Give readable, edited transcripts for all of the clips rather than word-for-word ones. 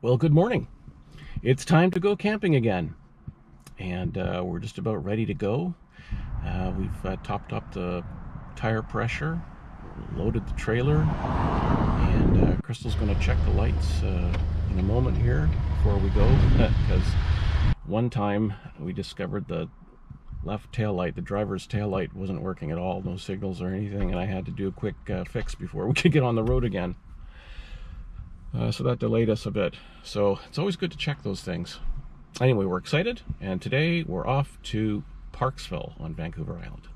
Well, good morning. It's time to go camping again, and we're just about ready to go. We've topped up the tire pressure, loaded the trailer, and Crystal's going to check the lights in a moment here before we go, because one time we discovered the left tail light, the driver's tail light, wasn't working at all, no signals or anything, and I had to do a quick fix before we could get on the road again. So that delayed us a bit. So it's always good to check those things. Anyway, we're excited, and today we're off to Parksville on Vancouver Island.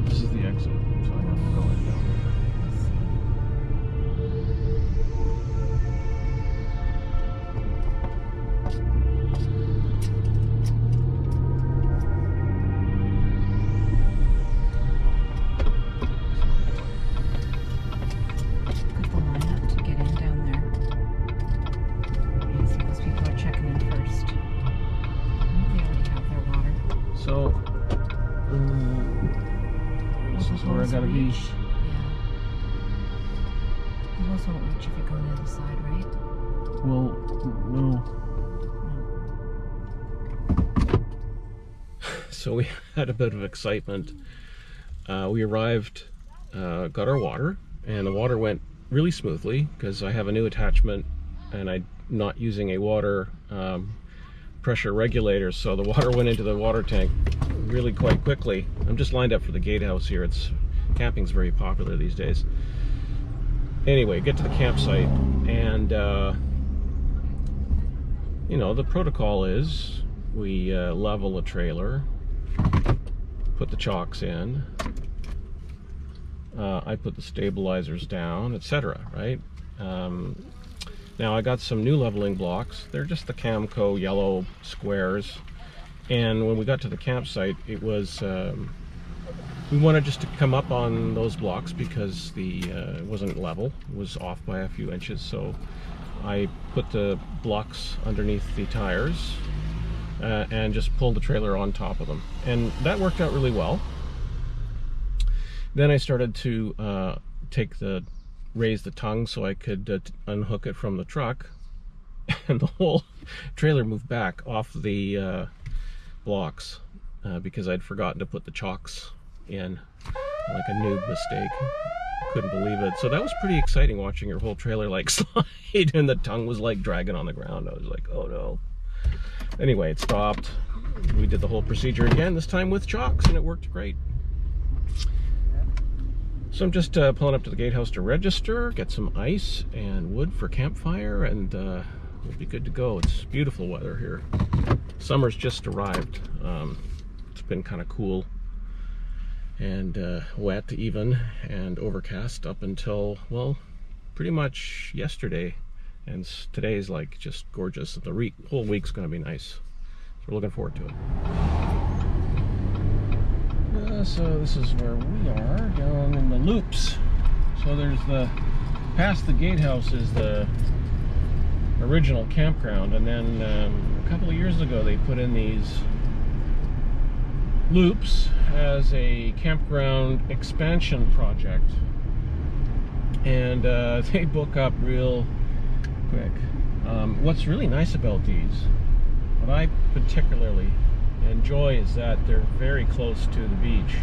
This is the exit, so I have to go in down there. Got the line up to get in down there. Yeah, see, those people are checking in first. They already have their water. So, this is where I gotta be. Yeah. The hose won't reach if you go on the other side, right? Well, no. So we had a bit of excitement. We arrived, got our water, and the water went really smoothly because I have a new attachment and I'm not using a water pressure regulator, so the water went into the water tank really quite quickly. I'm just lined up for the gatehouse here. Camping's very popular these days. Anyway, get to the campsite, and you know, the protocol is we level a trailer, put the chocks in, I put the stabilizers down, etc. Right? Now I got some new leveling blocks. They're just the Camco yellow squares, and when we got to the campsite, it was we wanted just to come up on those blocks because it wasn't level, it was off by a few inches. So I put the blocks underneath the tires and just pulled the trailer on top of them, and that worked out really well. Then I started to raise the tongue so I could unhook it from the truck, and the whole trailer moved back off the blocks because I'd forgotten to put the chocks in, like a noob mistake. Couldn't believe it. So that was pretty exciting, watching your whole trailer like slide and the tongue was like dragging on the ground. I was like, oh no. Anyway, it stopped. We did the whole procedure again, this time with chocks, and it worked great. So I'm just pulling up to the gatehouse to register, get some ice and wood for campfire, and we'll be good to go. It's beautiful weather here. Summer's just arrived. It's been kind of cool and wet even, and overcast up until, well, pretty much yesterday. And today's like just gorgeous. The whole week's going to be nice. So we're looking forward to it. So this is where we are, down in the loops. So there's past the gatehouse is the original campground, and then a couple of years ago they put in these loops as a campground expansion project, and they book up real quick. What's really nice about these, what I particularly enjoy, is that they're very close to the beach,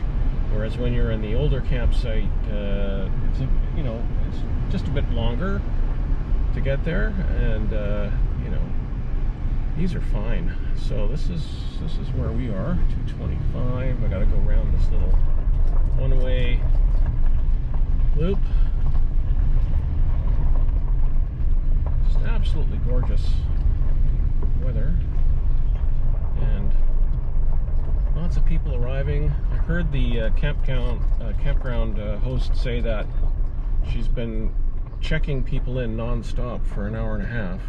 whereas when you're in the older campsite, it's just a bit longer to get there, and you know, these are fine. So this is where we are, 225. I gotta go around this little one-way loop. Just absolutely gorgeous weather, and lots of people arriving. I heard the campground host say that she's been checking people in non-stop for an hour and a half.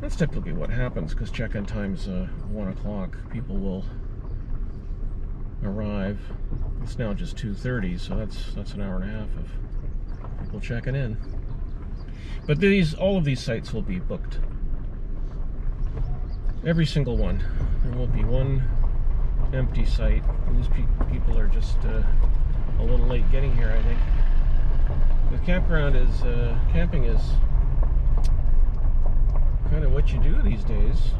That's typically what happens, because check-in time's 1 o'clock. People will arrive. It's now just 2:30, so that's an hour and a half of people checking in. But all of these sites will be booked. Every single one. There won't be one empty site. These people are just a little late getting here, I think. The camping is kind of what you do these days.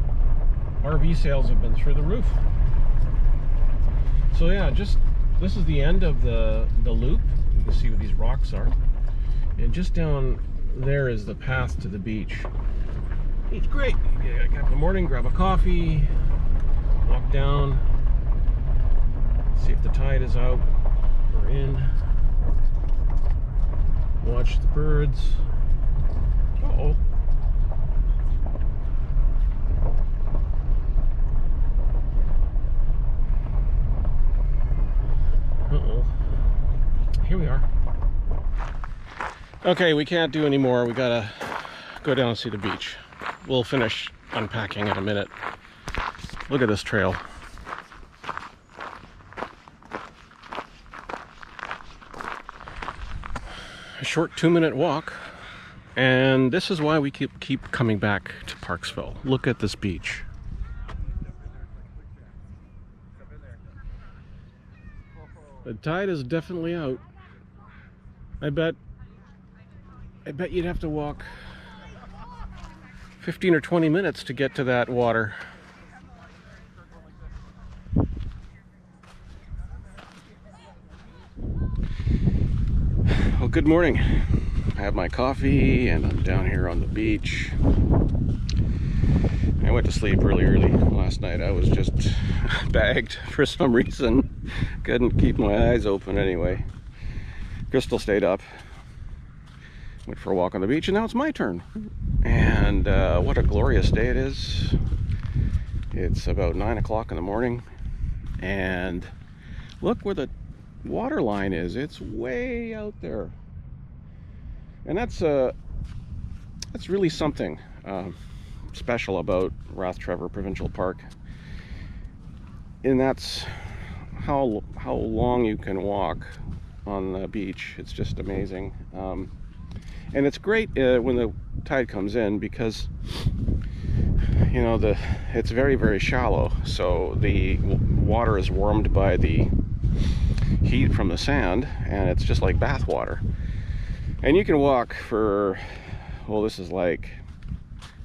RV sales have been through the roof. So yeah, this is the end of the loop. You can see what these rocks are. And just down there is the path to the beach. It's great. You get up in the morning, grab a coffee, walk down, see if the tide is out or in, watch the birds. Uh-oh. Uh-oh. Here we are. Okay, we can't do any more. We gotta go down and see the beach. We'll finish unpacking in a minute. Look at this trail. A short 2-minute walk, and this is why we keep coming back to Parksville. Look at this beach. The tide is definitely out. I bet you'd have to walk 15 or 20 minutes to get to that water. Well, good morning. I have my coffee and I'm down here on the beach. I went to sleep really early last night. I was just bagged for some reason. Couldn't keep my eyes open anyway. Crystal stayed up. Went for a walk on the beach, and now it's my turn. And what a glorious day it is. It's about 9 o'clock in the morning, and look where the water line is. It's way out there, and that's really something special about Rathtrevor Provincial Park, and that's how long you can walk on the beach. It's just amazing. And it's great when the tide comes in, because you know it's very, very shallow, so the water is warmed by the heat from the sand, and it's just like bath water. And you can walk for, well, this is like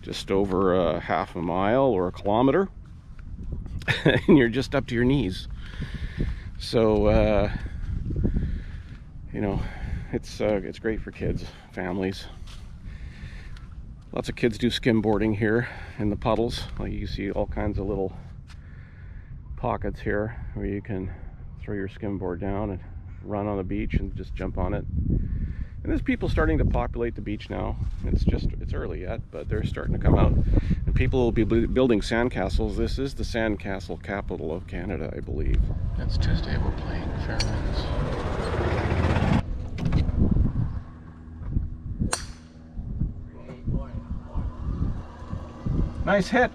just over a half a mile or a kilometer, and you're just up to your knees. So you know, it's great for kids, families. Lots of kids do skimboarding here in the puddles. Like, you see all kinds of little pockets here where you can throw your skimboard down and run on the beach and just jump on it. And there's people starting to populate the beach now. It's early yet, but they're starting to come out. And people will be building sandcastles. This is the sandcastle capital of Canada, I believe. That's Tuesday. We're playing Fairlands. Nice hit.